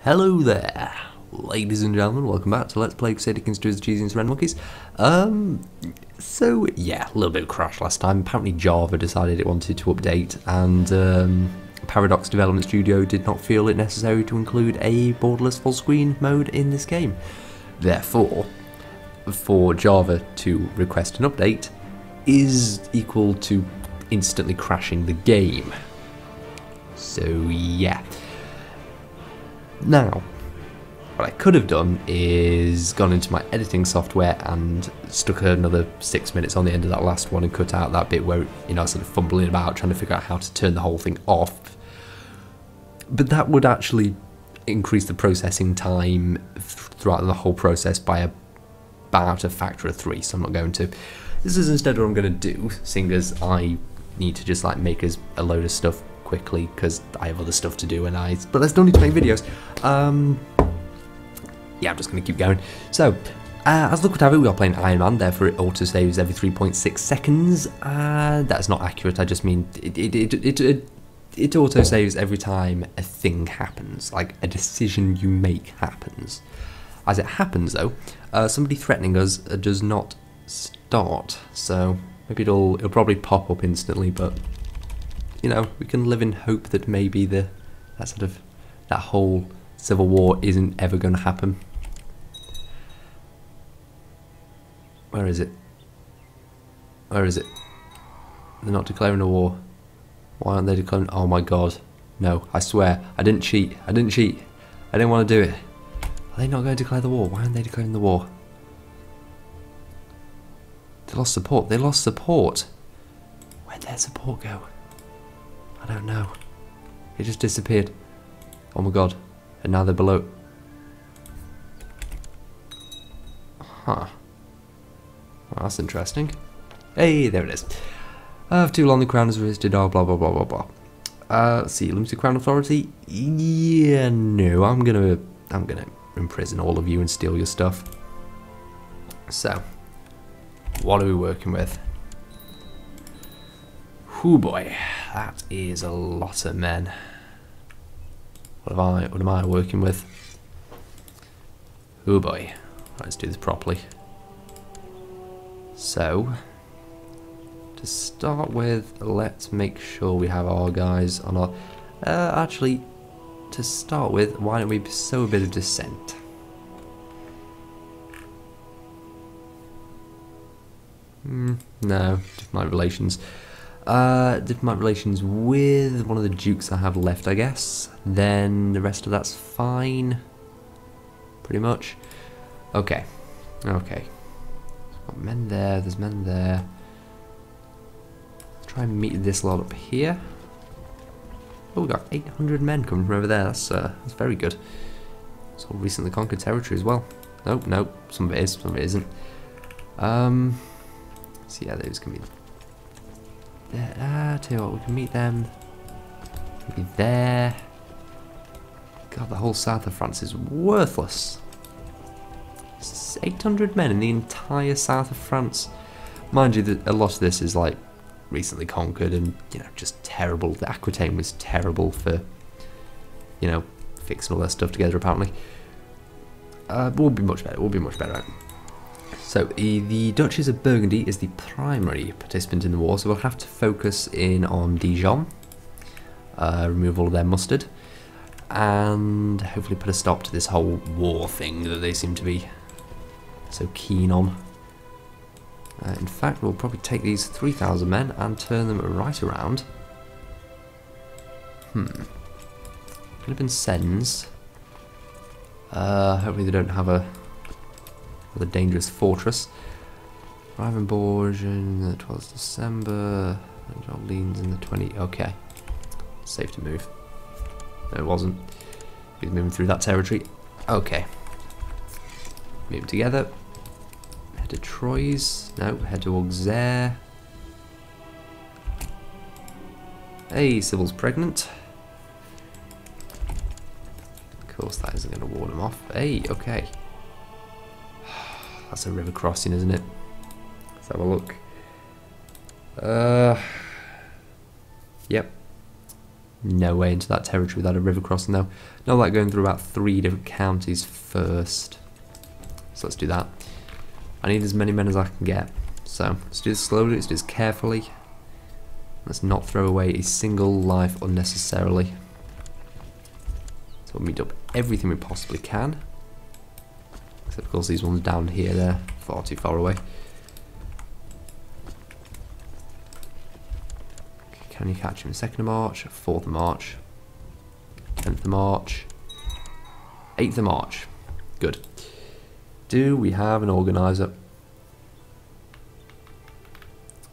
Hello there, ladies and gentlemen, welcome back to Let's Play Crusader, Cheesy and Red Monkeys. So yeah, a little bit of a crash last time. Apparently Java decided it wanted to update, and Paradox Development Studio did not feel it necessary to include a borderless full screen mode in this game. Therefore, for Java to request an update is equal to instantly crashing the game. So yeah. Now, what I could have done is gone into my editing software and stuck another 6 minutes on the end of that last one and cut out that bit where, you know, sort of fumbling about trying to figure out how to turn the whole thing off. But that would actually increase the processing time throughout the whole process by about a factor of 3, so I'm not going to. This is instead what I'm going to do, seeing as I need to just like make us a load of stuff quickly because I have other stuff to do but I still need to make videos. Yeah, I'm just going to keep going. So, as luck would have it, we are playing Iron Man, therefore it autosaves every 3.6 seconds. That's not accurate, I just mean it autosaves every time a thing happens, like a decision you make happens. As it happens though, somebody threatening us does not start, so maybe it'll probably pop up instantly, but you know, we can live in hope that maybe that whole civil war isn't ever going to happen. Where is it? Where is it? They're not declaring a war. Why aren't they declaring? Oh my god. No, I swear. I didn't cheat. I didn't cheat. I didn't want to do it. Are they not going to declare the war? Why aren't they declaring the war? They lost support. They lost support. Where'd their support go? I don't know. It just disappeared. Oh my god. And now they're below. Huh. Well, that's interesting. Hey, there it is. For too long the crown has resisted, oh, blah blah blah blah blah. Let's see, limited crown authority? Yeah, no, I'm gonna imprison all of you and steal your stuff. So, what are we working with? Whoo boy, that is a lot of men. What am I working with? Oh boy, let's do this properly. So, to start with, let's make sure we have our guys on our... actually, to start with, why don't we sow a bit of dissent? No, diplomatic relations. Diplomatic relations with one of the dukes I have left, I guess. Then the rest of that's fine. Pretty much. Okay. Okay. Got men there, there's men there. Let's try and meet this lot up here. Oh, we got 800 men coming from over there. That's very good. It's all recently conquered territory as well. Nope, nope. Some of it is, some of it isn't. So yeah, those can be there. Tell you what, we can meet them. Maybe there. God, the whole south of France is worthless. 800 men in the entire south of France. Mind you, that a lot of this is like recently conquered and, you know, just terrible. The Aquitaine was terrible for, you know, fixing all their stuff together apparently. But we'll be much better. We'll be much better. So the Duchess of Burgundy is the primary participant in the war, so we'll have to focus in on Dijon, remove all of their mustard, and hopefully put a stop to this whole war thing that they seem to be so keen on. In fact, we'll probably take these 3,000 men and turn them right around. Could have been Sens. Hopefully they don't have a dangerous fortress. Arrive in Bourges in the 12th December. And Orleans in the 20th. Okay. Safe to move. No, it wasn't. He's moving through that territory. Okay. Move together. Head to Troyes. No, head to Auxerre. Hey, Sybil's pregnant. Of course, that isn't going to ward him off. Hey, okay. That's a river crossing, isn't it? Let's have a look. Yep. no way into that territory without a river crossing though. Not like going through about 3 different counties first. So let's do that. I need as many men as I can get. So let's do this slowly, let's do this carefully. Let's not throw away a single life unnecessarily. So we'll meet up everything we possibly can. Except of course these ones down here, they're far too far away. Can you catch him? 2nd of March, 4th of March, 10th of March, 8th of March. Good. Do we have an organiser?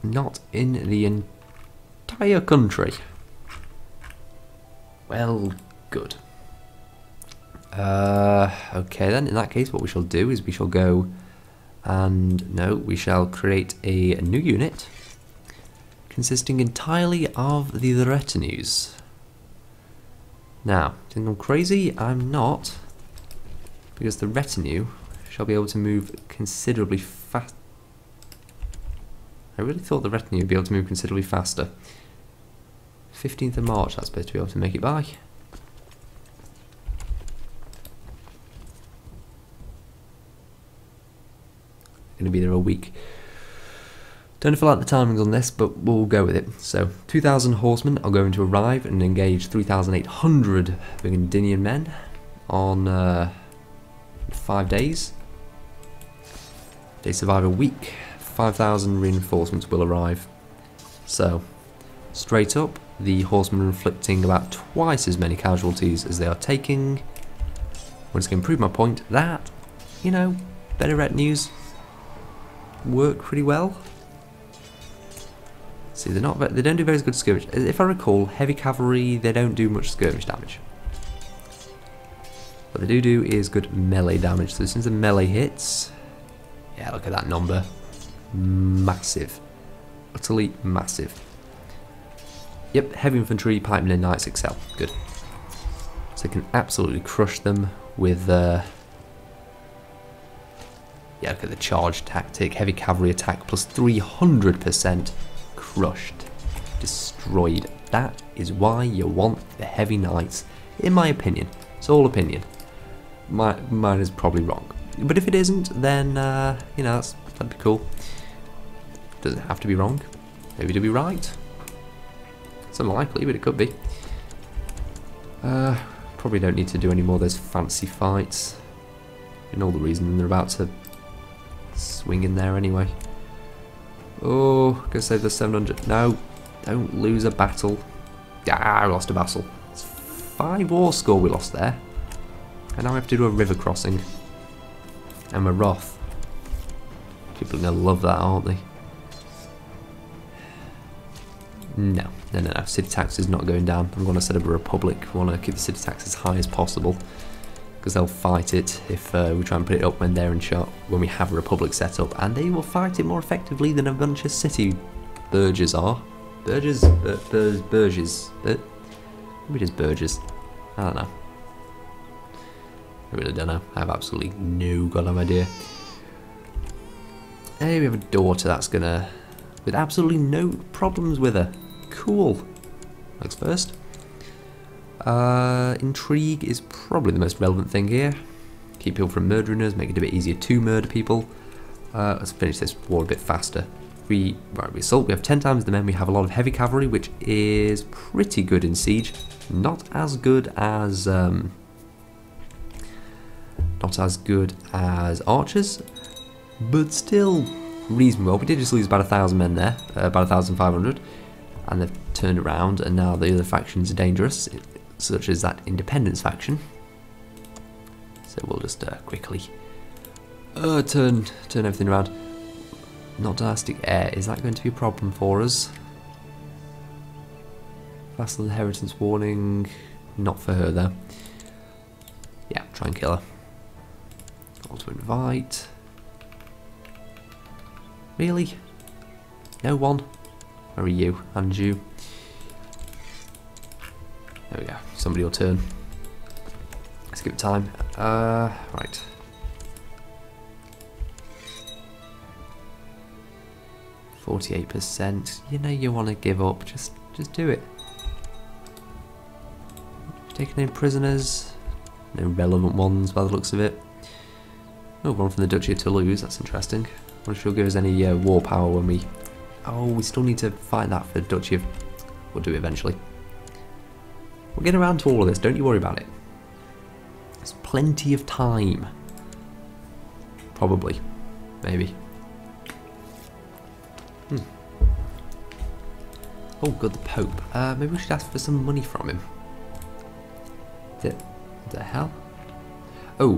Not in the entire country. Well, good. Okay then, in that case what we shall do is we shall go and, no, we shall create a new unit consisting entirely of the retinues. Now, do you think I'm crazy? I'm not, because the retinue shall be able to move considerably fast. I really thought the retinue would be able to move considerably faster. 15th of March, that's supposed to be able to make it by. Going to be there a week. Don't know if I like the timings on this, but we'll go with it. So, 2,000 horsemen are going to arrive and engage 3,800 Burgundian men on 5 days. They survive a week. 5,000 reinforcements will arrive. So, straight up, the horsemen are inflicting about twice as many casualties as they are taking. I'm just going to prove my point that, you know, better retinues work pretty well. See, they don't do very good skirmish. If I recall, heavy cavalry, they don't do much skirmish damage. What they do is good melee damage. So since the melee hits, yeah, look at that number. Massive. Utterly massive. Yep, heavy infantry, pikemen and knights excel. Good. So they can absolutely crush them with yeah, look at the charge tactic. Heavy cavalry attack plus 300% crushed. Destroyed. That is why you want the heavy knights, in my opinion. It's all opinion. Mine is probably wrong. But if it isn't, then, you know, that'd be cool. Doesn't have to be wrong. Maybe it'll be right. It's unlikely, but it could be. Probably don't need to do any more of those fancy fights. You know the reason they're about to swing in there anyway. Oh, go save the 700. No, don't lose a battle. Ah, I lost a battle. It's 5 war score we lost there. And now we have to do a river crossing. And we're Roth. People are going to love that, aren't they? No. City tax is not going down. I'm going to set up a republic. We want to keep the city tax as high as possible, because they'll fight it if we try and put it up when they're in charge, when we have a republic set up, and they will fight it more effectively than a bunch of city burges are. Burges? Burges. Maybe just burges. I don't know. I really don't know. I have absolutely no goddamn idea. Hey, we have a daughter that's gonna, with absolutely no problems with her. Cool. Next first. Intrigue is probably the most relevant thing here. Keep people from murdering us, make it a bit easier to murder people. Let's finish this war a bit faster. We assault, we have 10 times the men, we have a lot of heavy cavalry, which is pretty good in siege. Not as good as archers, but still reasonably well. We did just lose about 1,000 men there, about 1,500, and they've turned around, and now the other factions are dangerous, such as that independence faction. So we'll just quickly turn everything around. Not dynastic heir, is that going to be a problem for us? Vassal inheritance warning, not for her though. Yeah, try and kill her. Call to invite. Really? No one? Where are you? And you? There we go. Somebody will turn. Let's give it time. Right. %. You know you want to give up. Just do it. Taking any prisoners? No relevant ones by the looks of it. Oh, one from the Duchy of Toulouse, that's interesting. I wonder if she'll give us any war power when we... Oh, we still need to fight that for the Duchy of... We'll do it eventually. We'll get around to all of this, don't you worry about it. There's plenty of time. Probably. Maybe. Oh, good, the Pope. Maybe we should ask for some money from him. The hell? Oh,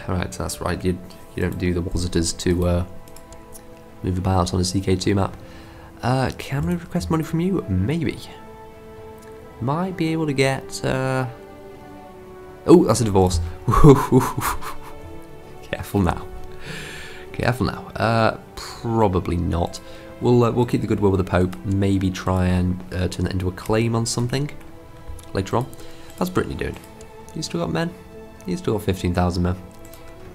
right, that's right. You don't do the Wasiters to move about on a CK2 map. Can we request money from you? Maybe. Might be able to get... Oh, that's a divorce. Careful now. Careful now. Probably not. We'll keep the goodwill with the Pope. Maybe try and turn that into a claim on something later on. How's Brittany doing? You still got men? You still got 15,000 men.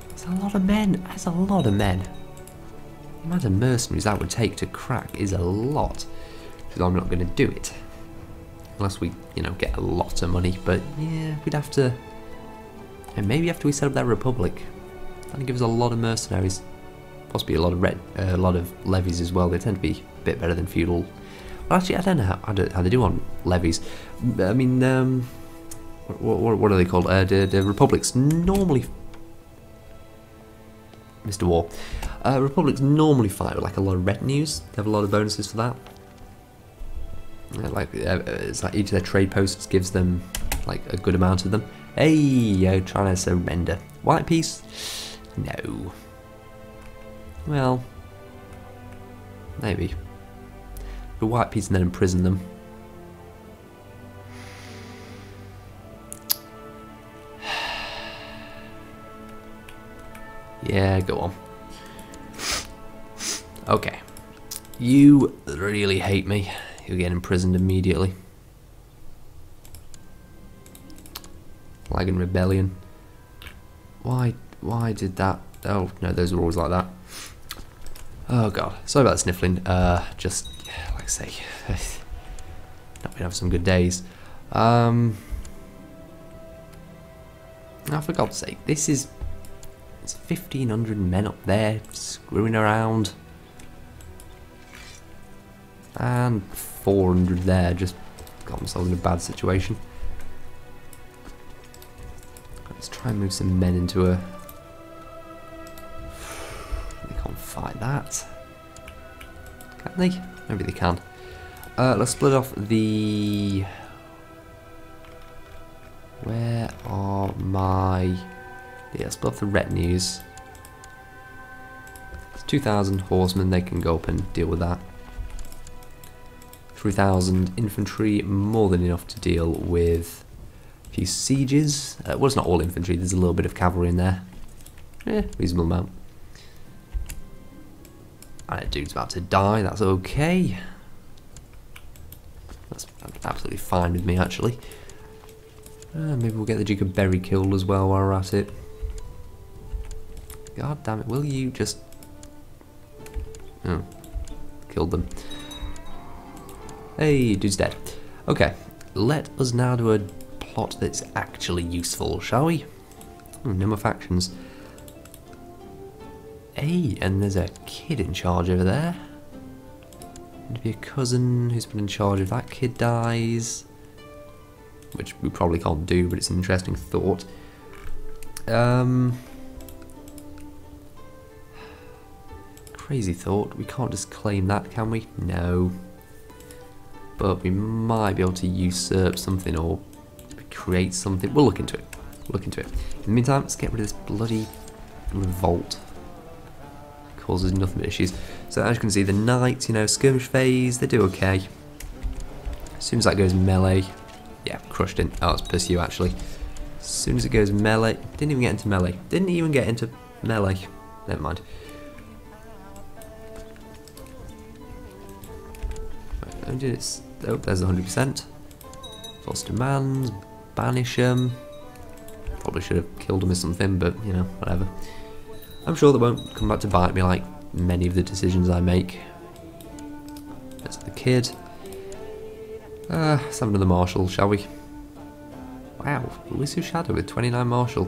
That's a lot of men. That's a lot of men. The amount of mercenaries that would take to crack is a lot. Because I'm not going to do it. Unless we, you know, get a lot of money. But yeah, we'd have to... And maybe after we set up that republic, that'd give us a lot of mercenaries. Possibly a lot of levies as well. They tend to be a bit better than feudal. Well, actually, I don't know how they do on levies. I mean, what are they called? The republics normally... Mr. War. Republics normally fight with like a lot of retinues. They have a lot of bonuses for that. It's like each of their trade posts gives them like a good amount of them. Hey, yo, trying to surrender. White peace? No. Well, maybe. The white peace and then imprison them. Yeah, go on. Okay. You really hate me. You'll get imprisoned immediately. Flag and rebellion. Why did that? Oh, no, those were always like that. Oh god, sorry about the sniffling. Just, like I say, not been having some good days. Now, for God's sake, this is... It's 1,500 men up there, screwing around. And 400 there, just got themselves in a bad situation. Let's try and move some men into a... They can't fight that. Can they? Maybe they can. Let's split off the... Where are my... Yeah, split off the retinues. It's 2,000 horsemen, they can go up and deal with that. 3,000 infantry, more than enough to deal with a few sieges. Well, it's not all infantry, there's a little bit of cavalry in there. Yeah, reasonable amount. And a dude's about to die, that's okay. That's absolutely fine with me, actually. Maybe we'll get the Duke of Berry killed as well while we're at it. God damn it, will you just... Oh, killed them. Hey, dude's dead. Okay, let us now do a plot that's actually useful, shall we? Oh, no more factions. Hey, and there's a kid in charge over there. Maybe a cousin who's been in charge if that kid dies. Which we probably can't do, but it's an interesting thought. Crazy thought. We can't just claim that, can we? No. But we might be able to usurp something or create something. We'll look into it. We'll look into it. In the meantime, let's get rid of this bloody revolt. Causes nothing but issues. So as you can see, the knights, you know, skirmish phase, they do okay. As soon as that goes melee, yeah, crushed in. Oh, it's pursue actually. As soon as it goes melee, didn't even get into melee. Didn't even get into melee. Never mind. Right, oh, there's 100%. False demands, banish them. Probably should have killed him or something, but you know, whatever. I'm sure that won't come back to bite me like many of the decisions I make. That's the kid. Let's have another marshal, shall we? Wow, Ulysses Shadow with 29 Marshal.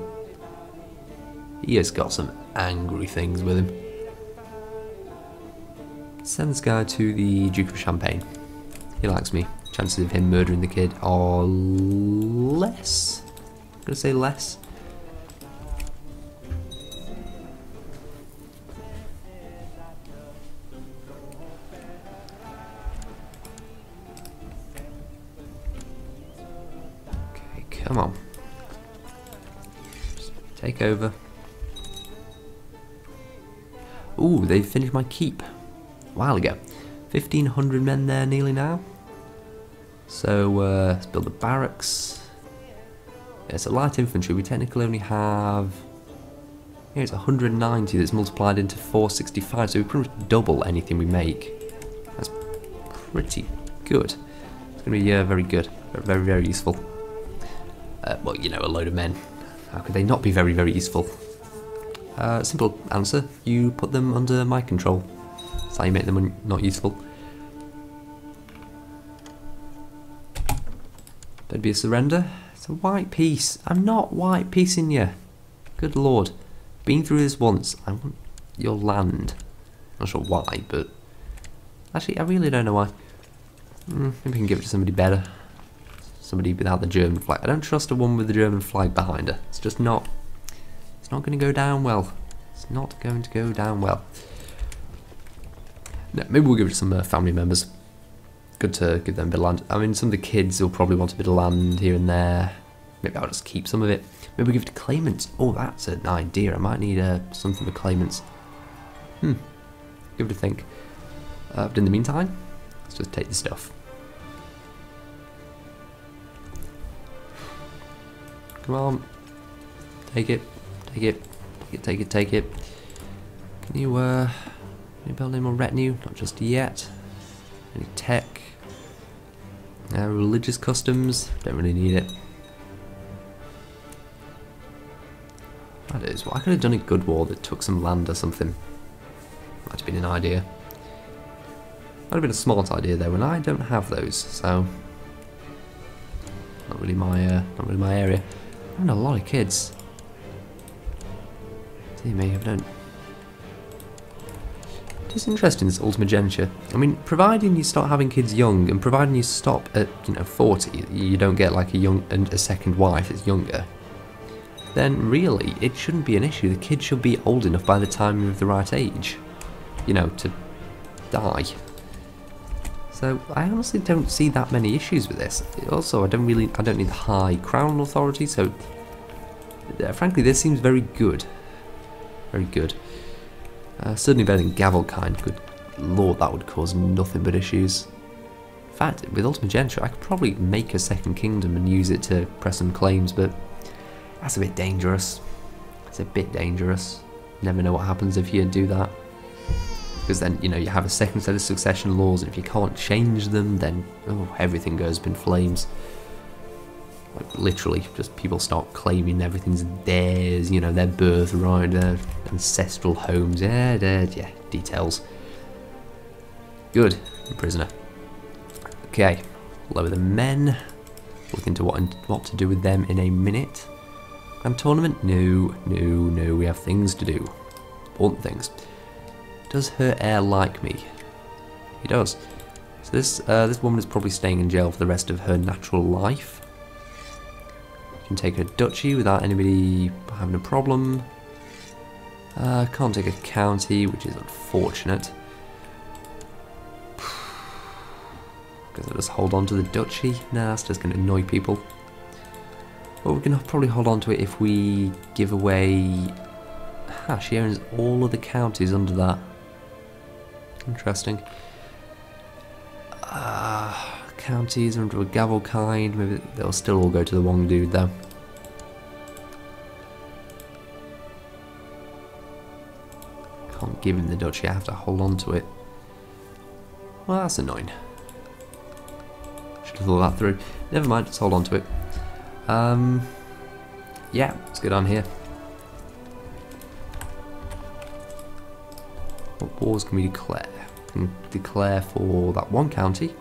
He has got some angry things with him. Send this guy to the Duke of Champagne. He likes me. Chances of him murdering the kid are less. I'm gonna say less. Okay, come on. Just take over. Ooh, they've finished my keep. A while ago. 1,500 men there nearly now. So let's build the barracks. Yeah, so light infantry, we technically only have... Yeah, it's 190 that's multiplied into 465, so we pretty much double anything we make. That's pretty good. It's going to be very good. Very, very useful. Well, you know, a load of men. How could they not be very, very useful? Simple answer, you put them under my control. That's how you make them not useful. There'd be a surrender. It's a white piece. I'm not white piecing you. Good lord. Been through this once. I want your land. Not sure why, but... Actually, I really don't know why. Maybe we can give it to somebody better. Somebody without the German flag. I don't trust a woman with the German flag behind her. It's just not... It's not going to go down well. It's not going to go down well. No, maybe we'll give it to some family members. Good to give them a bit of land. I mean, some of the kids will probably want a bit of land here and there. Maybe I'll just keep some of it. Maybe we'll give it to claimants. Oh, that's an idea. I might need something for claimants. Give it a think. But in the meantime, let's just take the stuff. Come on. Take it. Take it. Take it, take it, take it. Can you build any more retinue? Not just yet. Any tech? Religious customs? Don't really need it. That is, well, I could have done a good war that took some land or something. Might have been an idea. Might have been a smart idea though, and I don't have those, so not really my area. I'm having a lot of kids. Dear me, I don't. It's interesting, this ultimageniture. I mean, providing you start having kids young, and providing you stop at, 40, you don't get like a second wife that's younger, then really, it shouldn't be an issue. The kid should be old enough by the time you're of the right age, to die. So, I honestly don't see that many issues with this. Also, I don't need the high crown authority, so, frankly, this seems very good. Very good. Certainly better than Gavelkind. Good lord, that would cause nothing but issues. In fact, with ultimageniture, I could probably make a second kingdom and use it to press some claims, but that's a bit dangerous. It's a bit dangerous. Never know what happens if you do that. Because then, you have a second set of succession laws, and if you can't change them, then everything goes up in flames. Like, literally, just people start claiming everything's theirs, their birthright, their ancestral homes, yeah, details. Good, prisoner. Okay, lower the men. Look into what to do with them in a minute. Grand tournament? No, we have things to do. Important things. Does her heir like me? He does. So this woman is probably staying in jail for the rest of her natural life. Can take a duchy without anybody having a problem. Can't take a county, which is unfortunate. Guess I'll just hold on to the duchy. Nah, that's just going to annoy people. But we're going to probably hold on to it if we give away... she owns all of the counties under that. Interesting. Counties under a Gavelkind, maybe they'll still all go to the wrong dude though. Can't give him the duchy, I have to hold on to it. Well, that's annoying. Should have thought that through. Never mind, let's hold on to it. Yeah, let's get on here. What wars can we declare? We can declare for that one county.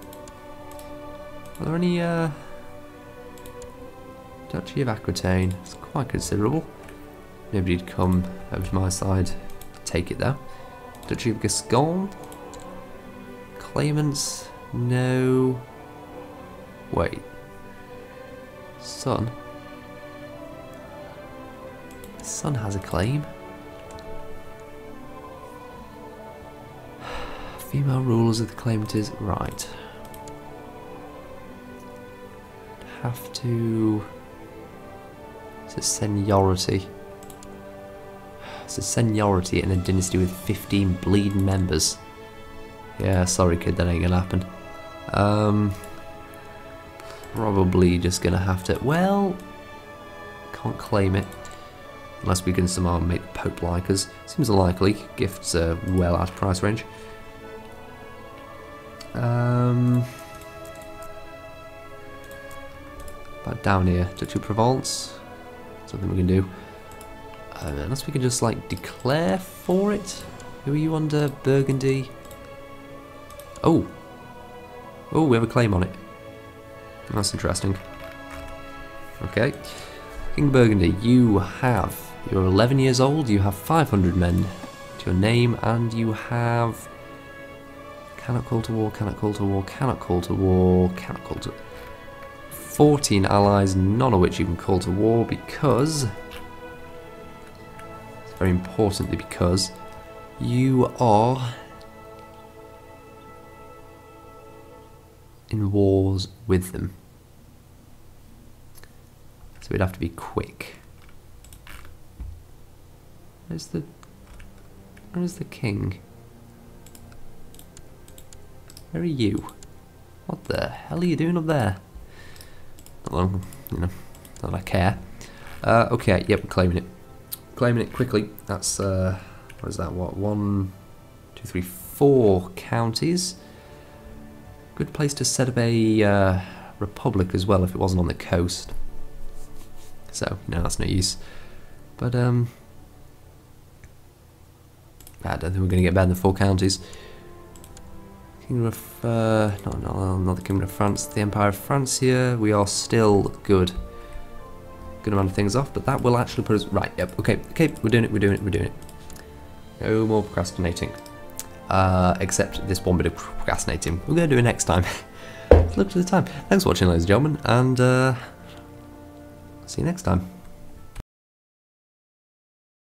Are there any, Duchy of Aquitaine. It's quite considerable. Nobody'd come over to my side. Take it though. Duchy of Gascon. Claimants. No. Wait. Son. Son has a claim. Female rulers of the claimant is right. Have to. It's a seniority. It's a seniority in a dynasty with 15 bleeding members. Yeah, sorry kid, that ain't gonna happen. Probably just gonna have to. Well, can't claim it unless we can somehow make the Pope like us. Seems unlikely. Gifts are well out of price range. But down here, Duchy of Provence. Something we can do. Unless we can just like declare for it. Who are you under? Burgandy. Oh. Oh, we have a claim on it. That's interesting. Okay. King Burgundy, you're 11 years old, you have 500 men to your name, and you have cannot call to war, cannot call to war, cannot call to war, cannot call to 14 allies, none of which you can call to war because, very importantly, because you are in wars with them. So we'd have to be quick. Where's the king? Where are you? What the hell are you doing up there? Well, you know, not that I care. Okay, yep, we're claiming it. Claiming it quickly. That's what is that? What, 1, 2, 3, 4 counties. Good place to set up a republic as well if it wasn't on the coast. So, no, that's no use. But I don't think we're going to get better than 4 counties. Kingdom of not the Kingdom of France, the Empire of France here. We are still good amount of things off, but that will actually put us right. Yep. Okay. We're doing it. No more procrastinating. Except this one bit of procrastinating. We're going to do it next time. Look to the time. Thanks for watching, ladies and gentlemen, and see you next time.